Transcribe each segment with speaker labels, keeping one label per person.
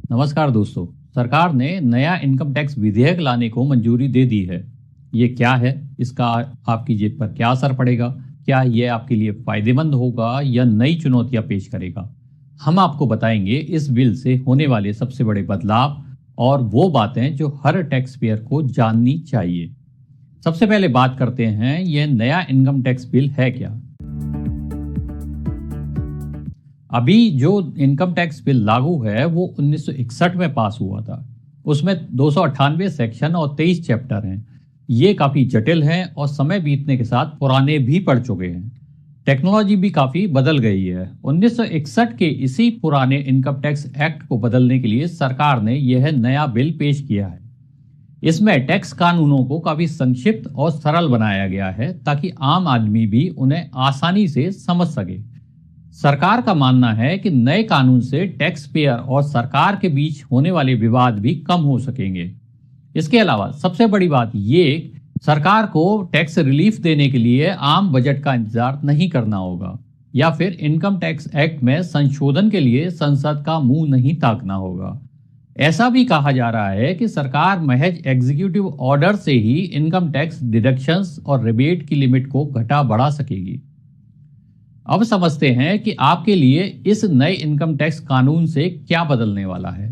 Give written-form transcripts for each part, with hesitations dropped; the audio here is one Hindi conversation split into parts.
Speaker 1: नमस्कार दोस्तों। सरकार ने नया इनकम टैक्स विधेयक लाने को मंजूरी दे दी है। ये क्या है? इसका आपकी जेब पर क्या असर पड़ेगा? क्या ये आपके लिए फायदेमंद होगा या नई चुनौतियां पेश करेगा? हम आपको बताएंगे इस बिल से होने वाले सबसे बड़े बदलाव और वो बातें जो हर टैक्स पेयर को जाननी चाहिए। सबसे पहले बात करते हैं, यह नया इनकम टैक्स बिल है क्या। अभी जो इनकम टैक्स बिल लागू है वो 1961 में पास हुआ था। उसमें 298 सेक्शन और 23 चैप्टर हैं। ये काफ़ी जटिल हैं और समय बीतने के साथ पुराने भी पड़ चुके हैं। टेक्नोलॉजी भी काफ़ी बदल गई है। 1961 के इसी पुराने इनकम टैक्स एक्ट को बदलने के लिए सरकार ने यह नया बिल पेश किया है। इसमें टैक्स कानूनों को काफ़ी संक्षिप्त और सरल बनाया गया है ताकि आम आदमी भी उन्हें आसानी से समझ सके। सरकार का मानना है कि नए कानून से टैक्स पेयर और सरकार के बीच होने वाले विवाद भी कम हो सकेंगे। इसके अलावा सबसे बड़ी बात ये, सरकार को टैक्स रिलीफ देने के लिए आम बजट का इंतजार नहीं करना होगा या फिर इनकम टैक्स एक्ट में संशोधन के लिए संसद का मुंह नहीं ताकना होगा। ऐसा भी कहा जा रहा है कि सरकार महज एग्जीक्यूटिव ऑर्डर से ही इनकम टैक्स डिडक्शंस और रिबेट की लिमिट को घटा बढ़ा सकेगी। अब समझते हैं कि आपके लिए इस नए इनकम टैक्स कानून से क्या बदलने वाला है।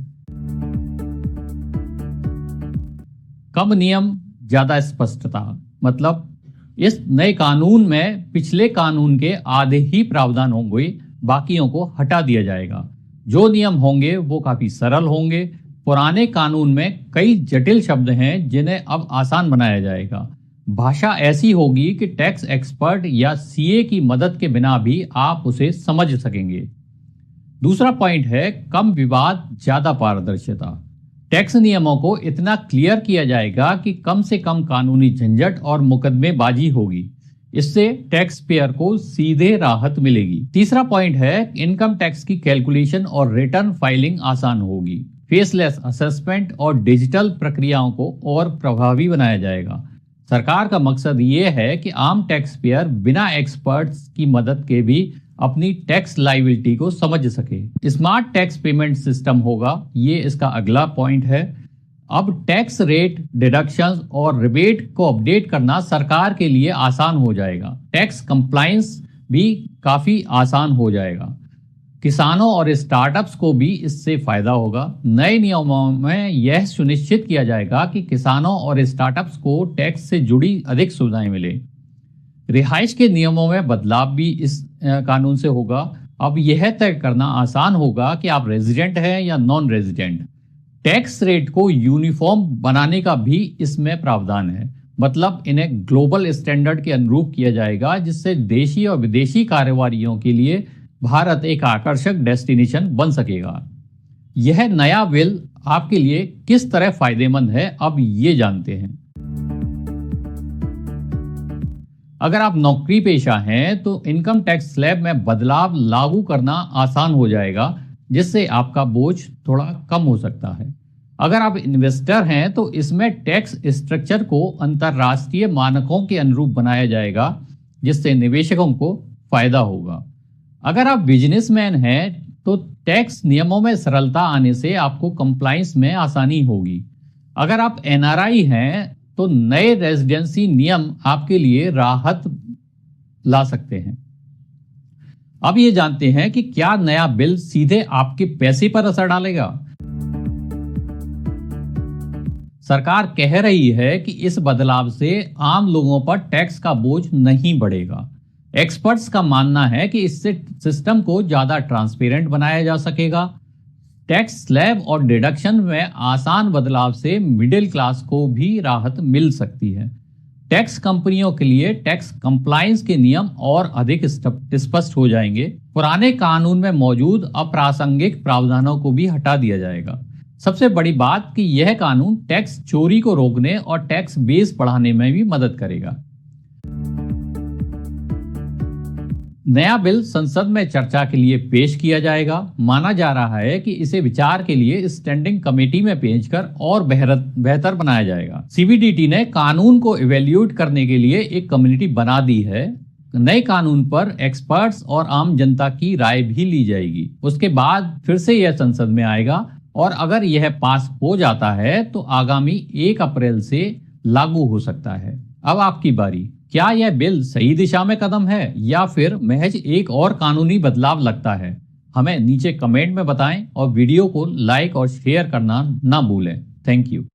Speaker 1: कम नियम, ज्यादा स्पष्टता। मतलब इस नए कानून में पिछले कानून के आधे ही प्रावधान होंगे, बाकियों को हटा दिया जाएगा। जो नियम होंगे वो काफी सरल होंगे। पुराने कानून में कई जटिल शब्द हैं जिन्हें अब आसान बनाया जाएगा। भाषा ऐसी होगी कि टैक्स एक्सपर्ट या सीए की मदद के बिना भी आप उसे समझ सकेंगे। दूसरा पॉइंट है कम विवाद, ज्यादा पारदर्शिता। टैक्स नियमों को इतना क्लियर किया जाएगा कि कम से कम कानूनी झंझट और मुकदमेबाजी होगी। इससे टैक्स पेयर को सीधे राहत मिलेगी। तीसरा पॉइंट है इनकम टैक्स की कैलकुलेशन और रिटर्न फाइलिंग आसान होगी। फेसलेस असेसमेंट और डिजिटल प्रक्रियाओं को और प्रभावी बनाया जाएगा। सरकार का मकसद ये है कि आम टैक्स पेयर बिना एक्सपर्ट्स की मदद के भी अपनी टैक्स लायबिलिटी को समझ सके। स्मार्ट टैक्स पेमेंट सिस्टम होगा, ये इसका अगला पॉइंट है। अब टैक्स रेट, डिडक्शंस और रिबेट को अपडेट करना सरकार के लिए आसान हो जाएगा। टैक्स कंप्लायंस भी काफी आसान हो जाएगा। किसानों और स्टार्टअप्स को भी इससे फायदा होगा। नए नियमों में यह सुनिश्चित किया जाएगा कि किसानों और स्टार्टअप्स को टैक्स से जुड़ी अधिक सुविधाएं मिले। रिहाइश के नियमों में बदलाव भी इस कानून से होगा। अब यह तय करना आसान होगा कि आप रेजिडेंट हैं या नॉन रेजिडेंट। टैक्स रेट को यूनिफॉर्म बनाने का भी इसमें प्रावधान है। मतलब इन्हें ग्लोबल स्टैंडर्ड के अनुरूप किया जाएगा, जिससे देशी और विदेशी कारोबारियों के लिए भारत एक आकर्षक डेस्टिनेशन बन सकेगा। यह नया बिल आपके लिए किस तरह फायदेमंद है, अब ये जानते हैं। अगर आप नौकरी पेशा हैं तो इनकम टैक्स स्लैब में बदलाव लागू करना आसान हो जाएगा, जिससे आपका बोझ थोड़ा कम हो सकता है। अगर आप इन्वेस्टर हैं तो इसमें टैक्स स्ट्रक्चर को अंतरराष्ट्रीय मानकों के अनुरूप बनाया जाएगा, जिससे निवेशकों को फायदा होगा। अगर आप बिजनेसमैन हैं तो टैक्स नियमों में सरलता आने से आपको कंप्लायंस में आसानी होगी। अगर आप एनआरआई हैं तो नए रेजिडेंसी नियम आपके लिए राहत ला सकते हैं। अब ये जानते हैं कि क्या नया बिल सीधे आपके पैसे पर असर डालेगा। सरकार कह रही है कि इस बदलाव से आम लोगों पर टैक्स का बोझ नहीं बढ़ेगा। एक्सपर्ट्स का मानना है कि इससे सिस्टम को ज्यादा ट्रांसपेरेंट बनाया जा सकेगा। टैक्स स्लैब और डिडक्शन में आसान बदलाव से मिडिल क्लास को भी राहत मिल सकती है। टैक्स कंपनियों के लिए टैक्स कंप्लायंस के नियम और अधिक स्पष्ट हो जाएंगे। पुराने कानून में मौजूद अप्रासंगिक प्रावधानों को भी हटा दिया जाएगा। सबसे बड़ी बात कि यह कानून टैक्स चोरी को रोकने और टैक्स बेस बढ़ाने में भी मदद करेगा। नया बिल संसद में चर्चा के लिए पेश किया जाएगा। माना जा रहा है कि इसे विचार के लिए स्टैंडिंग कमेटी में भेजकर और बेहतर बनाया जाएगा। सीबीडीटी ने कानून को इवेल्यूएट करने के लिए एक कमेटी बना दी है। नए कानून पर एक्सपर्ट्स और आम जनता की राय भी ली जाएगी। उसके बाद फिर से यह संसद में आएगा और अगर यह पास हो जाता है तो आगामी 1 अप्रैल से लागू हो सकता है। अब आपकी बारी। क्या यह बिल सही दिशा में कदम है या फिर महज एक और कानूनी बदलाव लगता है? हमें नीचे कमेंट में बताएं और वीडियो को लाइक और शेयर करना ना भूलें। Thank you.